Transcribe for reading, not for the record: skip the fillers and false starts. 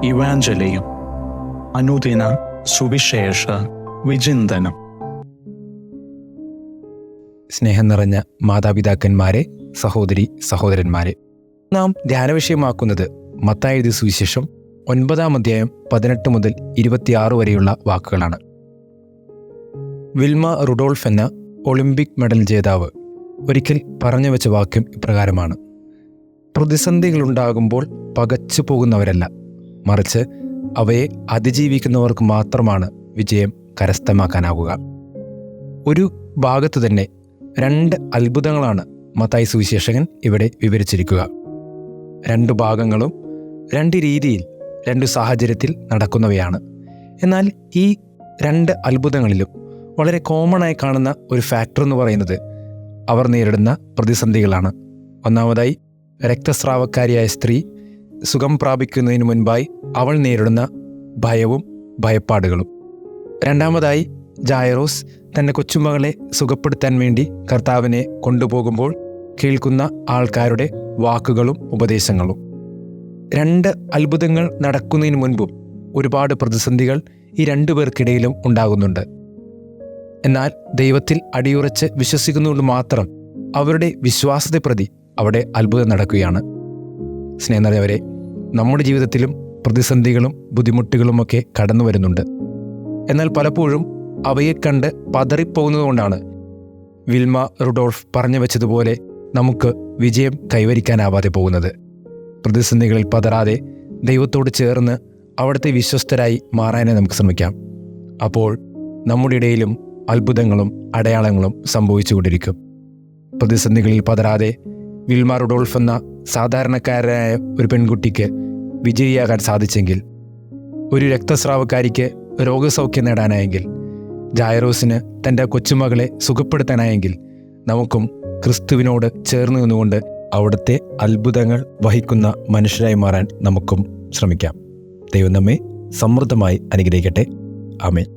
ഇവാഞ്ചലിയും അനുദിന സുവിശേഷ വിചിന്തനം. സ്നേഹം നിറഞ്ഞ മാതാപിതാക്കന്മാരെ, സഹോദരി സഹോദരന്മാരെ, നാം ധ്യാനവിഷയമാക്കുന്നത് മത്തായി എഴുതിയ സുവിശേഷം 9-ാം അധ്യായം 18 മുതൽ 26 വരെയുള്ള വാക്കുകളാണ്. വിൽമ റുഡോൾഫ് എന്ന ഒളിമ്പിക് മെഡൽ ജേതാവ് ഒരിക്കൽ പറഞ്ഞു വെച്ച വാക്യം ഇപ്രകാരമാണ്: പ്രതിസന്ധികളുണ്ടാകുമ്പോൾ പകച്ചു പോകുന്നവരല്ല, മറിച്ച് അവയെ അതിജീവിക്കുന്നവർക്ക് മാത്രമാണ് വിജയം കരസ്ഥമാക്കാനാവുക. ഒരു ഭാഗത്തു തന്നെ 2 അത്ഭുതങ്ങളാണ് മത്തായി സുവിശേഷകൻ ഇവിടെ വിവരിച്ചിരിക്കുക. 2 ഭാഗങ്ങളും 2 രീതിയിൽ, 2 സാഹചര്യത്തിൽ നടക്കുന്നവയാണ്. എന്നാൽ ഈ 2 അത്ഭുതങ്ങളിലും വളരെ കോമണായി കാണുന്ന ഒരു ഫാക്ടർ എന്ന് പറയുന്നത് അവർ നേരിടുന്ന പ്രതിസന്ധികളാണ്. ഒന്നാമതായി, രക്തസ്രാവക്കാരിയായ സ്ത്രീ സുഖം പ്രാപിക്കുന്നതിന് മുൻപായി അവൾ നേരിടുന്ന ഭയവും ഭയപ്പാടുകളും. രണ്ടാമതായി, ജായറോസ് തൻ്റെ കൊച്ചുമകളെ സുഖപ്പെടുത്താൻ വേണ്ടി കർത്താവിനെ കൊണ്ടുപോകുമ്പോൾ കേൾക്കുന്ന ആൾക്കാരുടെ വാക്കുകളും ഉപദേശങ്ങളും. 2 അത്ഭുതങ്ങൾ നടക്കുന്നതിന് മുൻപും ഒരുപാട് പ്രതിസന്ധികൾ ഈ 2 പേർക്കിടയിലും ഉണ്ടാകുന്നുണ്ട്. എന്നാൽ ദൈവത്തിൽ അടിയുറച്ച് വിശ്വസിക്കുന്നതുകൊണ്ട് മാത്രം അവരുടെ വിശ്വാസത്തെ പ്രതി അവിടെ അത്ഭുതം നടക്കുകയാണ്. സ്നേഹം നിറഞ്ഞവരെ, നമ്മുടെ ജീവിതത്തിലും പ്രതിസന്ധികളും ബുദ്ധിമുട്ടുകളുമൊക്കെ കടന്നു വരുന്നുണ്ട്. എന്നാൽ പലപ്പോഴും അവയെ കണ്ട് പതറിപ്പോകുന്നതുകൊണ്ടാണ് വിൽമ റുഡോൾഫ് പറഞ്ഞു വെച്ചതുപോലെ നമുക്ക് വിജയം കൈവരിക്കാനാവാതെ പോകുന്നത്. പ്രതിസന്ധികളിൽ പതറാതെ ദൈവത്തോട് ചേർന്ന് അവിടുത്തെ വിശ്വസ്തരായി മാറാനേ നമുക്ക് ശ്രമിക്കാം. അപ്പോൾ നമ്മുടെ ഇടയിലും അത്ഭുതങ്ങളും അടയാളങ്ങളും സംഭവിച്ചുകൊണ്ടിരിക്കും. പ്രതിസന്ധികളിൽ പതറാതെ വിൽമ റുഡോൾഫ് എന്ന സാധാരണക്കാരനായ ഒരു പെൺകുട്ടിക്ക് വിജയിയാകാൻ സാധിച്ചെങ്കിൽ, ഒരു രക്തസ്രാവക്കാരിക്ക് രോഗസൗഖ്യം നേടാനായെങ്കിൽ, ജായറോസിന് തൻ്റെ കൊച്ചുമകളെ സുഖപ്പെടുത്താനായെങ്കിൽ, നമുക്കും ക്രിസ്തുവിനോട് ചേർന്ന് നിന്നുകൊണ്ട് അവിടുത്തെ അത്ഭുതങ്ങൾ വഹിക്കുന്ന മനുഷ്യരായി മാറാൻ നമുക്കും ശ്രമിക്കാം. ദൈവം നമ്മെ സമൃദ്ധമായി അനുഗ്രഹിക്കട്ടെ. ആമേൻ.